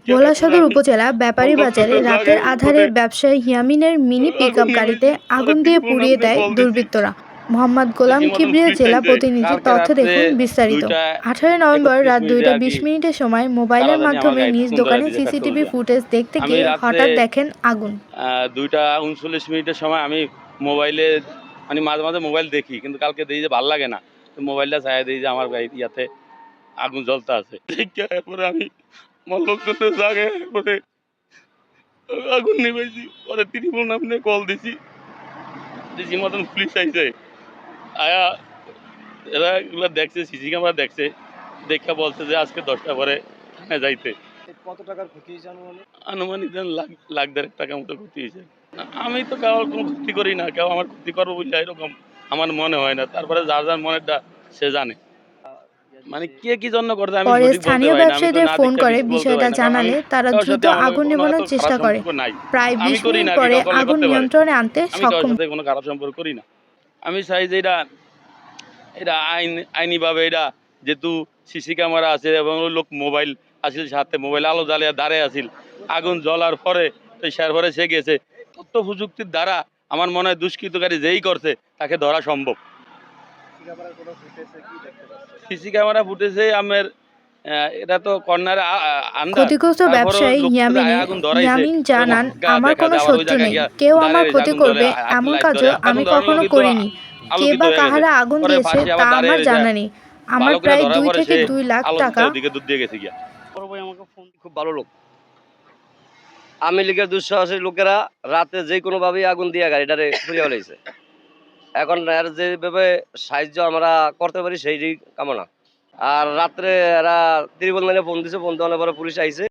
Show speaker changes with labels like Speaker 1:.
Speaker 1: ভোলা সদর উপজেলা ব্যাপারী বাজারে রাতের আঁধারে ব্যবসায়ী ইয়ামিনের মিনি পিকআপ গাড়িতে আগুন দিয়ে পুড়িয়ে দেয় দুর্বৃত্তরা। মোহাম্মদ গোলাম কিবরিয়া জেলা প্রতিনিধি, তথ্য দেখুন বিস্তারিত। 18 নভেম্বর রাত 2:20 সময় মোবাইলের মাধ্যমে নিজ দোকানে সিসিটিভি ফুটেজ দেখতে গিয়ে হঠাৎ দেখেন আগুন।
Speaker 2: 2:39 সময় আমি মোবাইলে মাঝে মাঝে মোবাইল দেখি, কিন্তু কালকে দেখি যে ভালো লাগে না, মোবাইলটা চাই দিই যে আমার ইয়াতে আগুন জ্বলতে আছে। এরপরে আমি আমার লোকজনের জায়গায় আগুন নিবেছি, পরে ত্রিপুল নামে কল দিছি মতন পুলিশ আইছে। আয়া এরা এগুলো দেখছে, সিসি ক্যামেরা দেখছে, দেখা বলছে যে আজকে 10টা পরে থানায় যাইতে।
Speaker 3: কত টাকার ক্ষতি হয়েছে
Speaker 2: আনুমানিক লাখ দেড়েক টাকার মতো ক্ষতি হয়েছে। আমি তো কারোর কোনো ক্ষতি করি না, কেউ আমার ক্ষতি করবো বলে এরকম আমার মনে হয় না। তারপরে যার যার মনেরটা সে জানে, কে কি জন্য করছে আমি
Speaker 1: পরে
Speaker 2: সঠিক বলতে
Speaker 1: স্থানীয়
Speaker 2: পারি না।
Speaker 1: ব্যবসায়ীদের ফোন করে বিষয়টা জানালে তারা দ্রুত আগুন নেভানোর চেষ্টা করে। প্রায় 20 মিনিট পরে আগুন নিয়ন্ত্রণে আনতে সক্ষম।
Speaker 2: কোনো খারাপ সম্পর্ক করি না। আমি চাই যে এটা আইনিভাবে, এটা যেহেতু সিসি ক্যামেরা আছে এবং লোক মোবাইল আসিল সাথে, মোবাইল আলো জ্বালিয়ে দাঁড়ায় আসিল, আগুন জ্বলার পরে পরে সে গেছে। তথ্য প্রযুক্তির দ্বারা আমার মনে হয় দুষ্কৃতকারী যেই করছে তাকে ধরা সম্ভব। সিসি ক্যামেরা ফুটেছে আমার, এটা তো কর্নারে
Speaker 1: ক্ষতিগ্রস্ত ব্যবসায়ী ইয়ামিন জানান, আমার কোনো শত্রু নেই, কেউ আমার ক্ষতি করবে এমন কাজও আমি কখনো করিনি। কে বা কাহারা আগুন দিয়েছে তা আমার জানা নেই। আমার প্রায় 2 থেকে 2 লাখ টাকা।
Speaker 3: খুব ভালো লোক, আওয়ামী লীগের দুঃসাহসী লোকেরা রাতে যে কোনো ভাবেই আগুন দিয়ে গাড়িটারে পুড়িয়ে ফেলেছে। এখন এর যেভাবে সাহায্য আমরা করতে পারি সেই কামনা। আর রাত্রে এরা ত্রিপল নাইনে ফোন দিছে, ফোন দেওয়ার পরে পুলিশ আইছে।